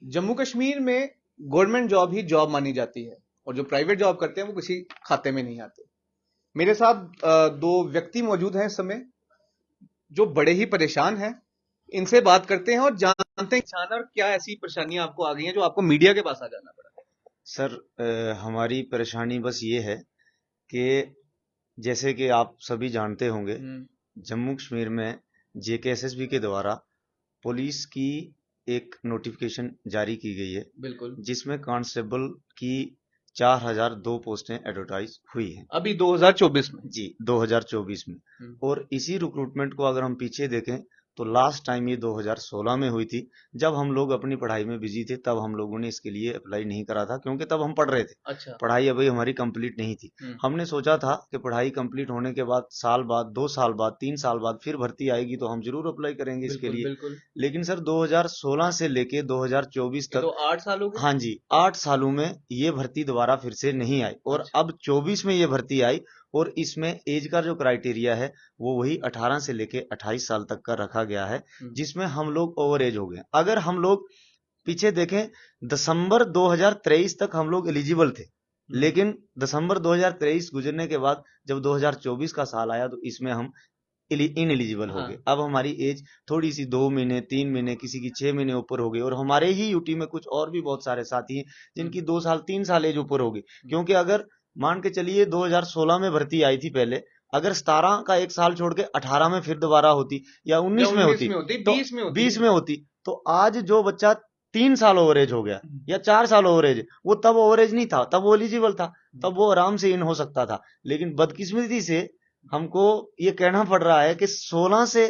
जम्मू कश्मीर में government job ही job मानी जाती है और जो प्राइवेट जॉब करते हैं वो किसी खाते में नहीं आते। मेरे साथ दो व्यक्ति मौजूद हैं इस समय जो बड़े ही परेशान हैं। इनसे बात करते हैं और जानते हैं परेशान और क्या ऐसी परेशानियां आपको आ गई हैं जो आपको मीडिया के पास आ जाना पड़ा। सर, हमारी परेशानी बस ये है कि जैसे कि आप सभी जानते होंगे, जम्मू कश्मीर में जेकेएसएसबी के द्वारा पुलिस की एक नोटिफिकेशन जारी की गई है, बिल्कुल। जिसमें कांस्टेबल की 4002 पोस्टें एडवर्टाइज हुई हैं अभी 2024 में। जी, 2024 में। और इसी रिक्रूटमेंट को अगर हम पीछे देखें तो लास्ट टाइम ये 2016 में हुई थी। जब हम लोग अपनी पढ़ाई में बिजी थे तब हम लोगों ने इसके लिए अप्लाई नहीं करा था, क्योंकि तब हम पढ़ रहे थे। अच्छा। पढ़ाई अभी हमारी कंप्लीट नहीं थी। हमने सोचा था कि पढ़ाई कंप्लीट होने के बाद साल बाद, 2 साल बाद, 3 साल बाद फिर भर्ती आएगी तो हम जरूर अप्लाई करेंगे इसके लिए। बिल्कुल। लेकिन सर 2016 से लेके 2024 ये तक, तो 8 साल हो गए। हाँ जी, 8 सालों में ये भर्ती दोबारा फिर से नहीं आई और अच्छा। अब 24 में ये भर्ती आई। और इसमें एज का जो क्राइटेरिया है वो वही 18 से लेके 28 साल तक का रखा गया है, जिसमें हम लोग ओवर एज हो गए। अगर हम लोग पीछे देखें, दिसंबर 2023 तक हम लोग एलिजिबल थे, लेकिन दिसंबर 2023 गुजरने के बाद जब 2024 का साल आया तो इसमें हम इन एलिजिबल हो गए। अब हमारी एज थोड़ी सी 2 महीने, 3 महीने, किसी की 6 महीने ऊपर हो गई। और हमारे ही यूटी में कुछ और भी बहुत सारे साथी हैं जिनकी 2 साल 3 साल एज ऊपर हो गई। क्योंकि अगर मान के चलिए 2016 में भर्ती आई थी पहले, अगर 17 का एक साल छोड़ के 18 में फिर दोबारा होती या 19 में होती तो 20 में होती तो आज जो बच्चा 3 साल ओवरेज हो गया या 4 साल ओवरेज, वो तब ओवरेज नहीं था, तब वो एलिजिबल था, तब वो आराम से इन हो सकता था। लेकिन बदकिस्मती से हमको ये कहना पड़ रहा है कि 16 से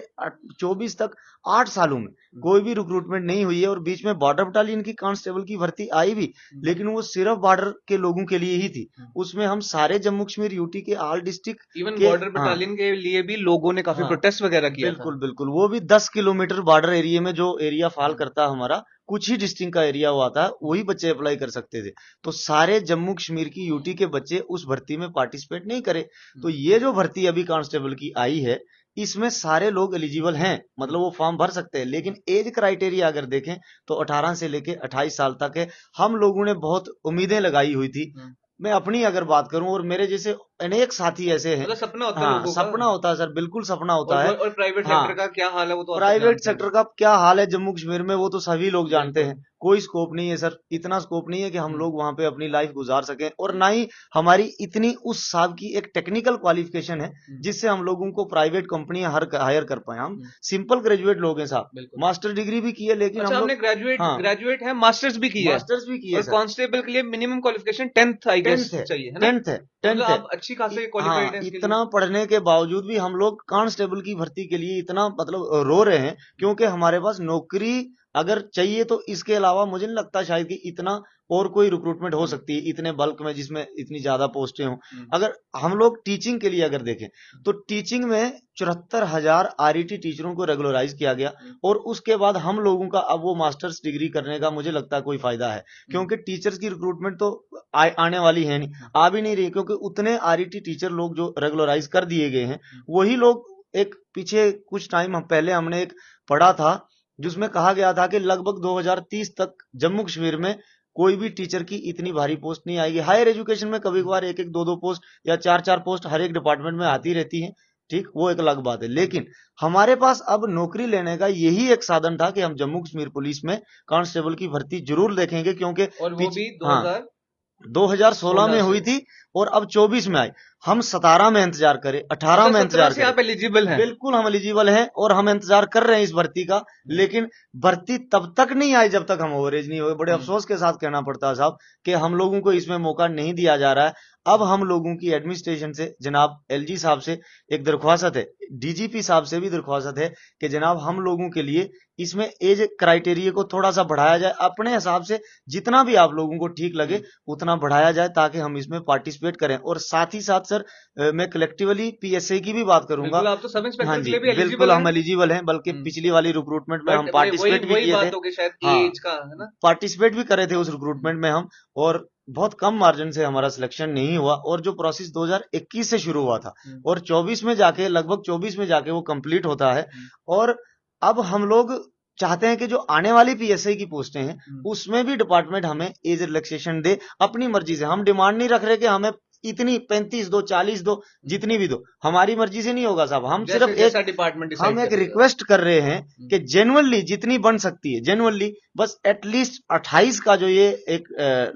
24 तक 8 सालों में कोई भी रिक्रूटमेंट नहीं हुई है। और बीच में बॉर्डर बटालियन की कांस्टेबल की भर्ती आई भी, लेकिन वो सिर्फ बॉर्डर के लोगों के लिए ही थी। उसमें हम सारे जम्मू कश्मीर यूटी के ऑल डिस्ट्रिक्ट इवन के, बॉर्डर बटालियन के लिए भी लोगों ने काफी प्रोटेस्ट वगैरह किया था। बिल्कुल बिल्कुल, वो भी 10 किलोमीटर बॉर्डर एरिया में, जो एरिया फॉल करता है हमारा, कुछ ही डिस्ट्रिक्ट का एरिया हुआ था, वही बच्चे अप्लाई कर सकते थे। तो सारे जम्मू कश्मीर की यूटी के बच्चे उस भर्ती में पार्टिसिपेट नहीं करे। तो ये जो भर्ती अभी कांस्टेबल की आई है, इसमें सारे लोग एलिजिबल हैं, मतलब वो फॉर्म भर सकते हैं। लेकिन एज क्राइटेरिया अगर देखें तो 18 से लेके 28 साल तक है। हम लोगों ने बहुत उम्मीदें लगाई हुई थी। मैं अपनी अगर बात करूं, और मेरे जैसे अनेक साथी ऐसे हैं। मतलब सपना होता है हाँ, लोगों का। सपना होता है सर, बिल्कुल सपना होता है। और प्राइवेट हाँ, सेक्टर का क्या हाल है वो तो आप सब प्राइवेट जानते सेक्टर हैं। का क्या हाल है जम्मू कश्मीर में वो तो सभी लोग जानते बिल्कुल। हैं। कोई स्कोप नहीं है सर, इतना स्कोप नहीं है कि हम लोग वहां पे अपनी लाइफ गुजार सकें। और ना ही हमारी इतनी उस साहब की एक टेक्निकल क्वालिफिकेशन है जिससे हम लोगों को प्राइवेट कंपनियां हायर कर पाए। हम सिंपल ग्रेजुएट लोग हैं साहब, बिल्कुल। मास्टर डिग्री भी की है, लेकिन अच्छा, हम हमने लोग, ग्रेजुएट हाँ, ग्रेजुएट है, मास्टर्स भी किया है। मास्टर्स भी की है और सर। कांस्टेबल के लिए minimum qualification 10th I guess 10th है, चाहिए, है ना? 10th है, तो मतलब 10th है। आप अच्छी खासे क्वालिफाइड हाँ, है इसके लिए। इतना पढ़ने के बावजूद भी हम लोग कांस्टेबल की भर्ती के लिए इतना मतलब रो रहे हैं, क्योंकि हमारे पास नौकरी अगर चाहिए तो इसके अलावा मुझे नहीं लगता शायद कि इतना और कोई रिक्रूटमेंट हो सकती है इतने बल्क में, जिसमें इतनी ज्यादा पोस्टें हों। अगर हम लोग टीचिंग के लिए अगर देखें तो टीचिंग में 74,000 आरईटी टीचरों को रेगुलराइज किया गया। और उसके बाद हम लोगों का अब वो मास्टर्स डिग्री करने का मुझे लगता है कोई फायदा है, क्योंकि टीचर्स की रिक्रूटमेंट तो आने वाली है नहीं, आ भी नहीं रही, क्योंकि उतने आरईटी टीचर लोग जो रेगुलराइज कर दिए गए हैं वही लोग, एक पीछे कुछ टाइम पहले हमने एक पढ़ा था जिसमें कहा गया था कि लगभग 2030 तक जम्मू कश्मीर में कोई भी टीचर की इतनी भारी पोस्ट नहीं आएगी। हायर एजुकेशन में कभी कभार एक एक दो दो पोस्ट या चार चार पोस्ट हर एक डिपार्टमेंट में आती रहती है, ठीक, वो एक अलग बात है। लेकिन हमारे पास अब नौकरी लेने का यही एक साधन था कि हम जम्मू कश्मीर पुलिस में कांस्टेबल की भर्ती जरूर देखेंगे, क्योंकि और वो भी हाँ, 2016 2016 में हुई थी और अब 24 में आई। हम 17 में इंतजार करें, 18 में 17 इंतजार से करें, आप एलिजिबल हैं। बिल्कुल हम एलिजिबल हैं और हम इंतजार कर रहे हैं इस भर्ती का। लेकिन भर्ती तब तक नहीं आई जब तक हम ओवरेज नहीं हुए। बड़े अफसोस के साथ कहना पड़ता है साहब कि हम लोगों को इसमें मौका नहीं दिया जा रहा है। अब हम लोगों की एडमिनिस्ट्रेशन से, जनाब एलजी साहब से एक दरख्वास्त है, डीजीपी साहब से भी दरख्वास्त है कि जनाब हम लोगों के लिए इसमें एज क्राइटेरिया को थोड़ा सा बढ़ाया जाए, अपने हिसाब से जितना भी आप लोगों को ठीक लगे उतना बढ़ाया जाए, ताकि हम इसमें पार्टिसिपेट करें। और साथ ही साथ सर, मैं कलेक्टिवली पीएसए की भी बात करूंगा। बिल्कुल, आप तो सब हाँ इंस्पेक्टर के जी, लिए भी बिल्कुल एलिजिबल हैं। हम एलिजिबल हैं, बल्कि पिछली वाली रिक्रूटमेंट में हम बट वही पार्टिसिपेट भी वही किए थे। बात हो गई शायद हाँ, एज का, है ना? पार्टिसिपेट भी करे थे उस रिक्रूटमेंट में हम, और बहुत कम मार्जिन से हमारा सिलेक्शन नहीं हुआ। और जो प्रोसेस 2021 से शुरू हुआ था और 24 में जाके, लगभग 24 में जाके वो कंप्लीट होता है। और अब हम लोग चाहते हैं कि जो आने वाली पीएसआई की पोस्टें हैं उसमें भी डिपार्टमेंट हमें एज रिलैक्सेशन दे अपनी मर्जी से। हम डिमांड नहीं रख रहे कि हमें इतनी 35 दो 40 दो जितनी भी दो, हमारी मर्जी से नहीं होगा साहब। हम सिर्फ जैसा डिपार्टमेंट हम एक रिक्वेस्ट कर रहे हैं कि जेन्युइनली जितनी बन सकती है जेन्युइनली बस एटलीस्ट 28 का जो ये एक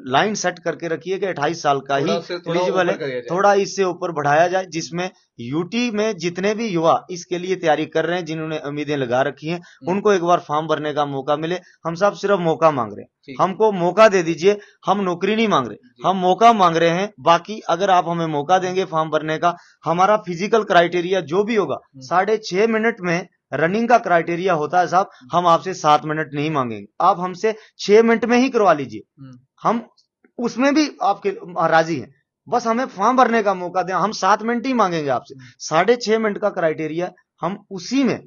लाइन सेट करके रखिए कि 28 साल का ही एलिजिबल है, थोड़ा इससे ऊपर बढ़ाया जाए, जिसमें यूटी में जितने भी युवा इसके लिए तैयारी कर रहे हैं, जिन्होंने उम्मीदें लगा रखी हैं, उनको एक बार फॉर्म भरने का मौका मिले। हम सब सिर्फ मौका मांग रहे हैं, हमको मौका दे दीजिए। हम नौकरी नहीं मांग रहे, हम मौका मांग रहे हैं। बाकी अगर आप हमें मौका देंगे फॉर्म भरने का, हमारा फिजिकल क्राइटेरिया जो भी होगा 6.5 मिनट में रनिंग का क्राइटेरिया होता है साहब, हम आपसे 7 मिनट नहीं मांगेंगे, आप हमसे 6 मिनट में ही करवा लीजिए, हम उसमें भी आपके राजी हैं। बस हमें फॉर्म भरने का मौका दें, हम 7 मिनट ही मांगेंगे आपसे। 6.5 मिनट का क्राइटेरिया, हम उसी में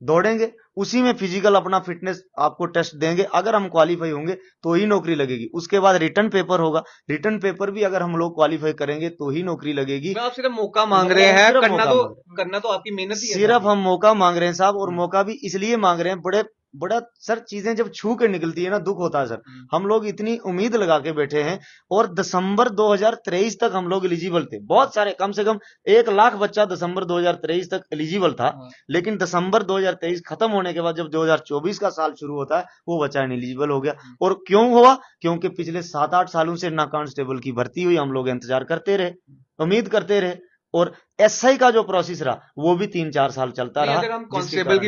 दौड़ेंगे, उसी में फिजिकल अपना फिटनेस आपको टेस्ट देंगे। अगर हम क्वालिफाई होंगे तो ही नौकरी लगेगी। उसके बाद रिटर्न पेपर होगा, रिटर्न पेपर भी अगर हम लोग क्वालिफाई करेंगे तो ही नौकरी लगेगी। आप सिर्फ मौका मांग रहे हैं, करना तो आपकी मेहनत ही है। सिर्फ हम मौका मांग रहे हैं साहब, और मौका भी इसलिए मांग रहे हैं, बड़ा सर चीजें जब छू के निकलती है ना, दुख होता है सर। हम लोग इतनी उम्मीद लगा के बैठे हैं, और दिसंबर 2023 तक हम लोग एलिजिबल थे। बहुत सारे, कम से कम 1 लाख बच्चा दिसंबर 2023 तक एलिजिबल था, लेकिन दिसंबर 2023 खत्म होने के बाद जब 2024 का साल शुरू होता है, वो बच्चा इनएलिजिबल हो गया। और क्यों हुआ? क्योंकि पिछले 7-8 सालों से ना कांस्टेबल की भर्ती हुई, हम लोग इंतजार करते रहे, उम्मीद करते रहे, और एसआई का जो प्रोसेस रहा वो भी 3-4 साल चलता रहा। अगर हम कांस्टेबल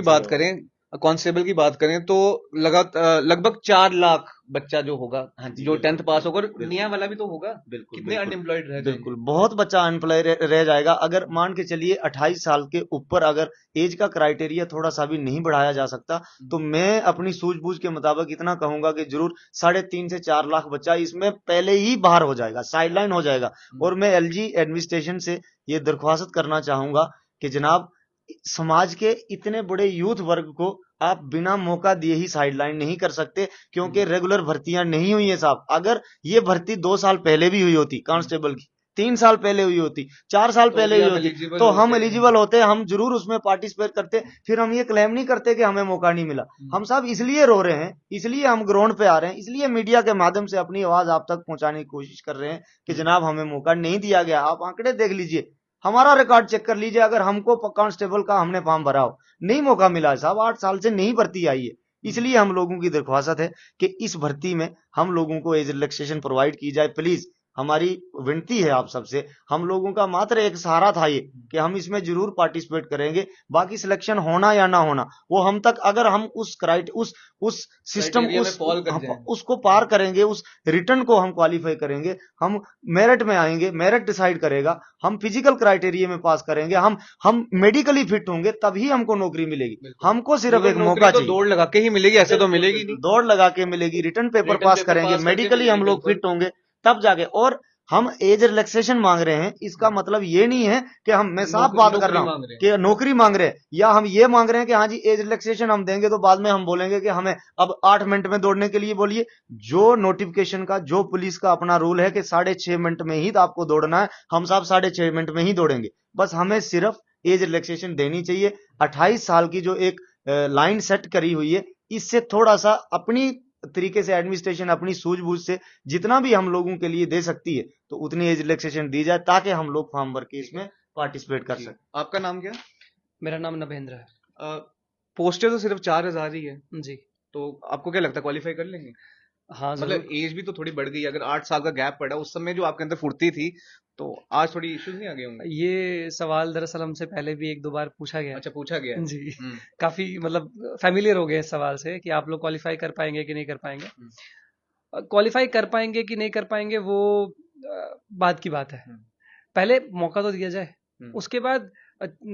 की बात करें तो लगभग 4 लाख बच्चा जो होगा, जो 10th पास होगा, नया वाला भी तो होगा। कितने अनएम्प्लॉयड रह बिल्कुल, बहुत बच्चा अनएम्प्लॉयड रह जाएगा। अगर मान के चलिए 28 साल के ऊपर अगर एज का क्राइटेरिया थोड़ा सा भी नहीं बढ़ाया जा सकता, तो मैं अपनी सूझबूझ के मुताबिक इतना कहूंगा कि जरूर 3.5 से 4 लाख बच्चा इसमें पहले ही बाहर हो जाएगा, साइडलाइन हो जाएगा। और मैं एलजी एडमिनिस्ट्रेशन से ये दरख्वास्त करना चाहूंगा कि जनाब, समाज के इतने बड़े यूथ वर्ग को आप बिना मौका दिए ही साइडलाइन नहीं कर सकते, क्योंकि रेगुलर भर्तियां नहीं हुई है साहब। अगर ये भर्ती 2 साल पहले भी हुई होती कांस्टेबल की, 3 साल पहले हुई होती, 4 साल पहले हुई होती, तो हम एलिजिबल होते, हम जरूर उसमें पार्टिसिपेट करते। फिर हम ये क्लेम नहीं करते कि हमें मौका नहीं मिला। हम साहब इसलिए रो रहे हैं, इसलिए हम ग्राउंड पे आ रहे हैं, इसलिए मीडिया के माध्यम से अपनी आवाज आप तक पहुंचाने की कोशिश कर रहे हैं कि जनाब हमें मौका नहीं दिया गया। आप आंकड़े देख लीजिए, हमारा रिकॉर्ड चेक कर लीजिए। अगर हमको कांस्टेबल का हमने फॉर्म भरा हो, नहीं मौका मिला है साहब, 8 साल से नहीं भर्ती आई है। इसलिए हम लोगों की दरख्वास्त है कि इस भर्ती में हम लोगों को एज रिलैक्सेशन प्रोवाइड की जाए। प्लीज हमारी विनती है आप सबसे, हम लोगों का मात्र एक सहारा था ये कि हम इसमें जरूर पार्टिसिपेट करेंगे। बाकी सिलेक्शन होना या ना होना वो हम तक, अगर हम उस सिस्टम उसको पार करेंगे, उस रिटर्न को हम क्वालिफाई करेंगे, हम मेरिट में आएंगे, मेरिट डिसाइड करेगा, हम फिजिकल क्राइटेरिया में पास करेंगे, हम मेडिकली फिट होंगे, तभी हमको नौकरी मिलेगी। हमको सिर्फ एक मौका चाहिए, दौड़ लगा के ही मिलेगी, ऐसे तो मिलेगी नहीं। दौड़ लगा के मिलेगी, रिटर्न पेपर पास करेंगे, मेडिकली हम लोग फिट होंगे तब जाके। और हम एज रिलैक्सेशन मांग रहे हैं, इसका मतलब ये नहीं है कि मैं साफ बात कर रहा हूं कि नौकरी मांग रहे हैं, या हम ये मांग रहे हैं कि हाँ जी एज रिलैक्सेशन हम देंगे तो बाद में हम बोलेंगे कि हमें अब 8 मिनट में दौड़ने के लिए बोलिए। जो नोटिफिकेशन का, जो पुलिस का अपना रूल है कि 6.5 मिनट में ही तो आपको दौड़ना है, हम साहब 6.5 मिनट में ही दौड़ेंगे। बस हमें सिर्फ एज रिलैक्सेशन देनी चाहिए। 28 साल की जो एक लाइन सेट करी हुई है, इससे थोड़ा सा अपनी तरीके से एडमिनिस्ट्रेशन अपनी सूझबूझ से जितना भी हम लोगों के लिए दे सकती है, तो उतनी एज रिलैक्सेशन दी जाए, ताकि हम लोग फॉर्म भर के इसमें पार्टिसिपेट कर सकें। आपका नाम क्या? मेरा नाम नभेंद्र है। पोस्टें तो सिर्फ 4000 ही है जी, तो आपको क्या लगता है क्वालिफाई कर लेंगे? हाँ, मतलब एज भी तो थोड़ी बढ़ गई, अगर 8 साल का गैप पड़ा, उस समय जो आपके अंदर फुर्ती थी, तो आज थोड़ी इश्यूज नहीं आ गए होंगे? ये सवाल दरअसल हमसे पहले भी 1-2 बार पूछा गया। अच्छा, पूछा गया है। जी, काफी मतलब फैमिलियर हो गए इस सवाल से कि आप लोग क्वालिफाई कर पाएंगे कि नहीं कर पाएंगे। क्वालिफाई कर पाएंगे कि नहीं कर पाएंगे वो बात की बात है। पहले मौका तो दिया जाए, उसके बाद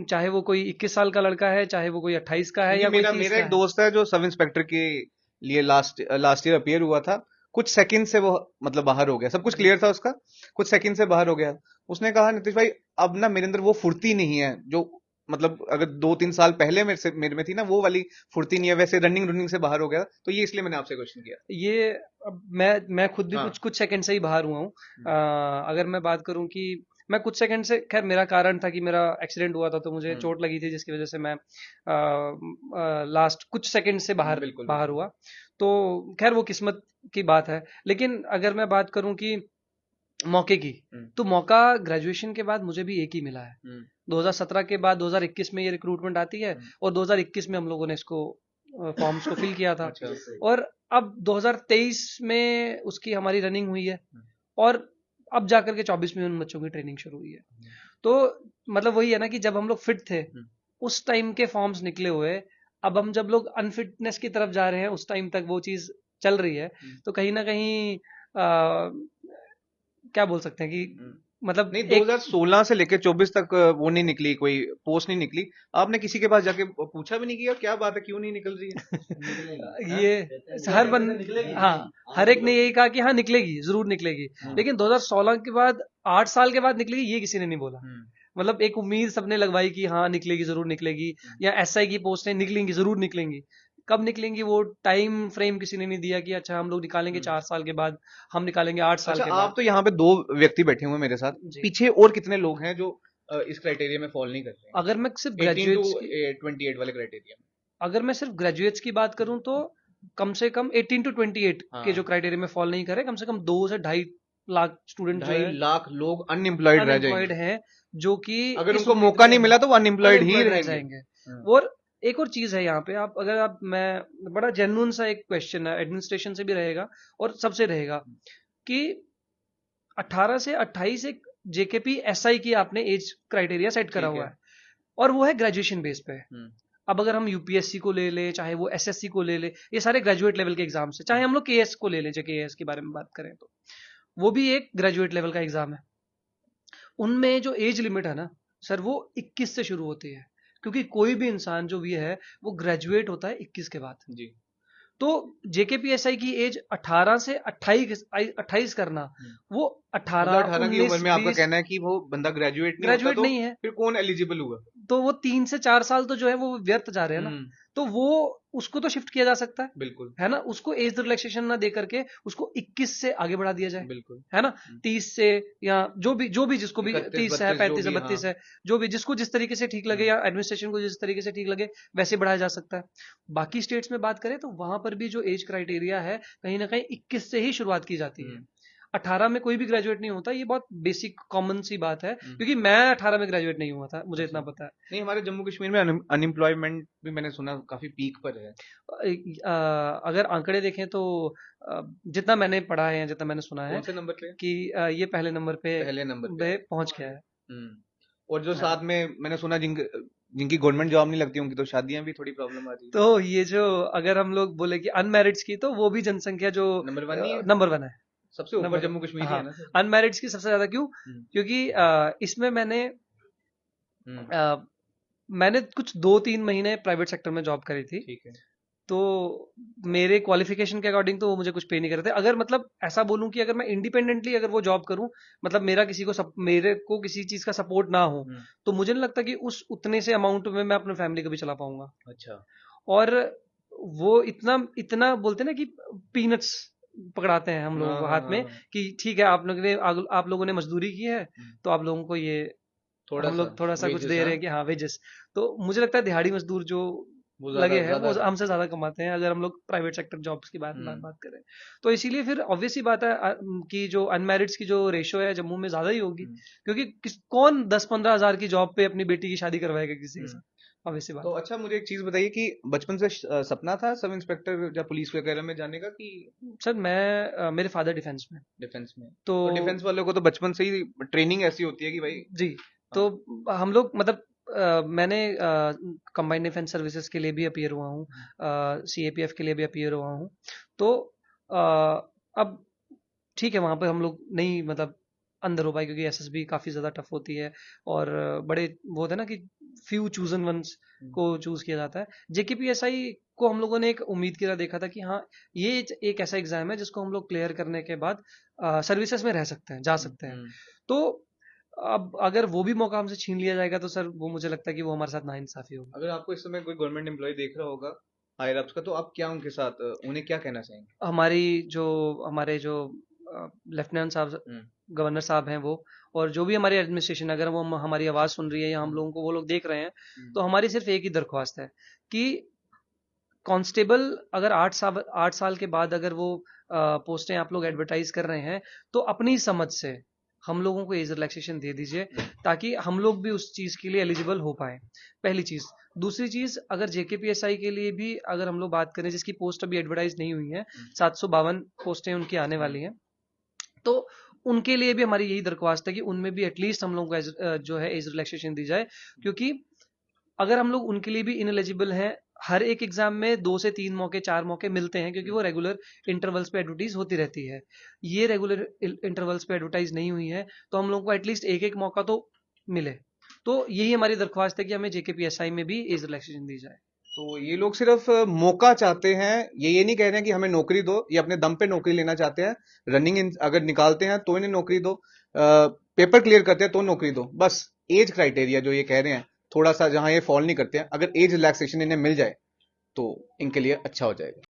चाहे वो कोई 21 साल का लड़का है, चाहे वो कोई 28 का है, या मेरा एक दोस्त है जो सब इंस्पेक्टर के लिए लास्ट ईयर अपीयर हुआ था, कुछ सेकंड से वो मतलब बाहर हो गया, सब कुछ क्लियर था उसका, कुछ सेकंड से बाहर हो गया। उसने कहा नीतीश भाई अब ना मेरे अंदर वो फुर्ती नहीं है जो मतलब अगर 2-3 साल पहले मेरे में थी ना, वो वाली फुर्ती नहीं है, वैसे रनिंग से बाहर हो गया। तो ये इसलिए मैंने आपसे क्वेश्चन किया। ये अब मैं खुद भी कुछ सेकंड से ही बाहर हुआ हूँ। अगर मैं बात करूं कि मैं कुछ सेकंड से, खैर मेरा कारण था कि मेरा एक्सीडेंट हुआ था तो मुझे हम्म। चोट लगी थी जिसकी वजह से मैं लास्ट कुछ सेकंड से बाहर बिल्कुल बाहर बिल्कुल। हुआ। तो खैर वो किस्मत की बात है। लेकिन अगर मैं बात करूं कि मौके की, तो मौका ग्रेजुएशन के बाद मुझे भी एक ही मिला है। 2017 के बाद 2021 में ये रिक्रूटमेंट आती है और 2021 में हम लोगों ने इसको फॉर्म्स को फिल किया था। अच्छा। और अब 2023 में उसकी हमारी रनिंग हुई है और अब जाकर के 24 में उन बच्चों की ट्रेनिंग शुरू हुई है। तो मतलब वही है ना कि जब हम लोग फिट थे उस टाइम के फॉर्म्स निकले हुए, अब हम जब लोग अनफिटनेस की तरफ जा रहे हैं उस टाइम तक वो चीज चल रही है। तो कहीं ना कहीं क्या बोल सकते हैं कि मतलब नहीं, एक 2016 से लेकर 24 तक वो नहीं निकली, कोई पोस्ट नहीं निकली। आपने किसी के पास जाके पूछा भी नहीं किया क्या बात है, क्यों नहीं निकल रही है? ये हर हाँ, हर एक ने यही कहा कि हाँ निकलेगी, जरूर निकलेगी। लेकिन 2016 के बाद 8 साल के बाद निकलेगी ये किसी ने नहीं बोला। मतलब एक उम्मीद सबने लगवाई कि हाँ निकलेगी, जरूर निकलेगी, या एसआई की पोस्टें निकलेंगी, जरूर निकलेंगी। कब निकलेंगी वो टाइम फ्रेम किसी ने नहीं दिया कि अच्छा हम लोग निकालेंगे 4 साल के बाद, हम निकालेंगे 8 साल अच्छा, के आप बाद। तो यहाँ पे 2 व्यक्ति बैठे हुए हैं मेरे साथ, जी। पीछे और कितने लोग हैं जो इस क्राइटेरिया में फॉल नहीं कर रहे हैं? अगर मैं सिर्फ 18 टू ग्रेजुएट्स की 28 वाले क्राइटेरिया में। अगर मैं सिर्फ ग्रेजुएट्स की बात करूं तो कम से कम 18 टू 28 के जो हाँ, क्राइटेरिया में फॉल नहीं करे, कम से कम 2 से 2.5 लाख स्टूडेंट जो 2.5 है लाख लोग अनएम्प्लॉयड रह अनएम्प्लॉयड जाएंगे। हैं, जो कि अगर इस उनको उम्मीद मौका में नहीं मिला तो वो अनएम्प्लॉयड ही अनएम्प्लॉयड रह रहेंगे। जाएंगे। और एक और चीज है यहाँ पे, आप अगर आप मैं बड़ा जेन्युइन सा एक क्वेश्चन है, एडमिनिस्ट्रेशन से भी रहेगा और सबसे रहेगा कि 18 से 28 एक जेकेपी एसआई की आपने एज क्राइटेरिया सेट करा ठीक हुआ है। है और वो है ग्रेजुएशन बेस पे। अब अगर हम यूपीएससी को ले ले, चाहे वो एसएससी को ले ले, ये सारे ग्रेजुएट लेवल के एग्जाम है। चाहे हम लोग केएस को ले लें, जेकेएस के बारे में बात करें तो वो भी एक ग्रेजुएट लेवल का एग्जाम है। उनमें जो एज लिमिट है ना सर, वो 21 से शुरू होती है, क्योंकि कोई भी इंसान जो भी है वो ग्रेजुएट होता है 21 के बाद। जी। तो जेकेपीएसआई की एज 18 से 28 करना, वो मतलब 18 18 की उम्र 19 में आपका 20 कहना है कि वो बंदा ग्रेजुएट नहीं होता, ग्रेजुएट तो नहीं है, फिर कौन एलिजिबल हुआ? तो वो 3 से 4 साल तो जो है वो व्यर्थ जा रहे हैं ना। तो वो उसको तो शिफ्ट किया जा सकता है बिल्कुल है ना, उसको एज रिलैक्सेशन ना दे करके उसको 21 से आगे बढ़ा दिया जाए, बिल्कुल। है ना। 30 से, या जो भी जिसको भी 31 30 है, 32 जो 35 है, भी, 32 हाँ। है, जो भी जिसको जिस तरीके से ठीक लगे, या एडमिनिस्ट्रेशन को जिस तरीके से ठीक लगे वैसे बढ़ाया जा सकता है। बाकी स्टेट्स में बात करें तो वहां पर भी जो एज क्राइटेरिया है कहीं ना कहीं 21 से ही शुरुआत की जाती है। 18 में कोई भी ग्रेजुएट नहीं होता, ये बहुत बेसिक कॉमन सी बात है, क्योंकि मैं 18 में ग्रेजुएट नहीं हुआ था, मुझे इतना पता है। नहीं, हमारे जम्मू कश्मीर में अनएम्प्लॉयमेंट भी मैंने सुना काफी पीक पर है। अगर आंकड़े देखें तो जितना मैंने पढ़ा है या जितना मैंने सुना है कौन से नंबर पे? कि ये पहले नंबर पे पहले नंबर पे पहुंच गया है। और जो हाँ। साथ में मैंने सुना जिनकी गवर्नमेंट जॉब नहीं लगती, उनकी तो शादियां भी थोड़ी प्रॉब्लम आ रही है। तो ये जो अगर हम लोग बोले कि अनमैरिड्स की, तो वो भी जनसंख्या जो नंबर 1 नहीं है? नंबर 1 है, सबसे ऊपर नंबर जम्मू कश्मीर ही हाँ, है ना सर? अनमैरिड्स की सबसे ज्यादा क्यों? क्योंकि इसमें मैंने कुछ 2-3 महीने प्राइवेट सेक्टर में जॉब करी थी। ठीक है। तो मेरे क्वालिफिकेशन के अकॉर्डिंग तो वो मुझे कुछ पे नहीं कर रहे थे। अगर मतलब ऐसा बोलूं कि अगर मैं इंडिपेंडेंटली अगर वो जॉब करूं, मतलब मेरे को किसी चीज का सपोर्ट ना हो, तो मुझे नहीं लगता कि उस उतने से अमाउंट में मैं अपने फैमिली को भी चला पाऊंगा। अच्छा। और वो इतना इतना बोलते हैं ना कि पीनट्स पकड़ाते हैं हम लोगों को हाथ में, कि ठीक है आप लोगों ने मजदूरी की है तो आप लोगों को ये हम लोग थोड़ा सा कुछ wages, दे रहे हाँ? हैं कि हाँ वेजेस। तो मुझे लगता है दिहाड़ी मजदूर जो वो ज्यादा लगे हैं वो ज्यादा हमसे ज्यादा कमाते हैं, अगर हम लोग प्राइवेट सेक्टर जॉब्स की बात करें। तो इसीलिए फिर ऑब्वियस ही बात है कि जो अनमैरिड्स की जो रेशो है जम्मू में ज्यादा ही होगी, क्योंकि कौन 10-15 हजार की जॉब पे अपनी बेटी की शादी करवाएगा किसी के साथ, ऑब्वियस ही बात तो है। अच्छा, मुझे एक चीज बताइए कि बचपन से सपना था सब इंस्पेक्टर या पुलिस वगैरह में जाने का, कि सर मेरे फादर डिफेंस में, डिफेंस में? तो तो डिफेंस वालों को तो बचपन से ही ट्रेनिंग ऐसी होती है कि भाई। जी, तो हम लोग मतलब मैंने कंबाइंड डिफेंस सर्विसेज के लिए भी अपीयर हुआ हूँ, सीएपीएफ के लिए भी अपीयर हुआ हूँ। तो अब ठीक है, वहां पे हम लोग नहीं मतलब अंदर हो पाए, क्योंकि एसएसबी काफी ज्यादा टफ होती है और बड़े वो होते हैं ना कि फ्यू चूजन वंस को चूज किया जाता है। जेकेपीएसआई को हम लोगों ने एक उम्मीद की तरह देखा था कि हाँ ये एक ऐसा एग्जाम है जिसको हम लोग क्लियर करने के बाद सर्विसेज में रह सकते हैं, जा सकते हैं। तो अब अगर वो भी मौका हमसे छीन लिया जाएगा तो सर वो मुझे लगता है कि वो हमारे साथ नाइंसाफी होगी। अगर आपको इस समय कोई गवर्नमेंट एम्प्लॉय देख रहा होगा हायर अप्स का, तो आप क्या उनके साथ उन्हें क्या कहना चाहेंगे? हमारे जो लेफ्टिनेंट साहब, गवर्नर साहब हैं वो, और जो भी हमारी एडमिनिस्ट्रेशन, अगर वो हमारी आवाज़ सुन रही है या हम लोगों को वो लोग देख रहे हैं, तो हमारी सिर्फ एक ही दरख्वास्त है कि कांस्टेबल अगर 8 साल के बाद अगर वो पोस्टें आप लोग एडवर्टाइज कर रहे हैं, तो अपनी समझ से हम लोगों को एज रिलैक्सेशन दे दीजिए, ताकि हम लोग भी उस चीज़ के लिए एलिजिबल हो पाए। पहली चीज़। दूसरी चीज़, अगर जेकेपीएसआई के लिए भी अगर हम लोग बात करें, जिसकी पोस्ट अभी एडवर्टाइज नहीं हुई है, 752 पोस्टें उनकी आने वाली हैं, तो उनके लिए भी हमारी यही दरख्वास्त है कि उनमें भी एटलीस्ट हम लोग को जो है एज रिलैक्सेशन दी जाए, क्योंकि अगर हम लोग उनके लिए भी इनएलिजिबल हैं, हर एक एग्जाम में 2 से 3 मौके 4 मौके मिलते हैं, क्योंकि वो रेगुलर इंटरवल्स पे एडवर्टाइज होती रहती है। ये रेगुलर इंटरवल्स पे एडवर्टाइज नहीं हुई है, तो हम लोग को एटलीस्ट एक एक मौका तो मिले। तो यही हमारी दरख्वास्त है कि हमें जेकेपीएसआई में भी एज रिलैक्सेशन दी जाए। तो ये लोग सिर्फ मौका चाहते हैं, ये नहीं कह रहे हैं कि हमें नौकरी दो, ये अपने दम पे नौकरी लेना चाहते हैं। रनिंग अगर निकालते हैं तो इन्हें नौकरी दो, पेपर क्लियर करते हैं तो नौकरी दो। बस एज क्राइटेरिया जो ये कह रहे हैं, थोड़ा सा जहां ये फॉल नहीं करते हैं, अगर एज रिलैक्सेशन इन्हें मिल जाए तो इनके लिए अच्छा हो जाएगा।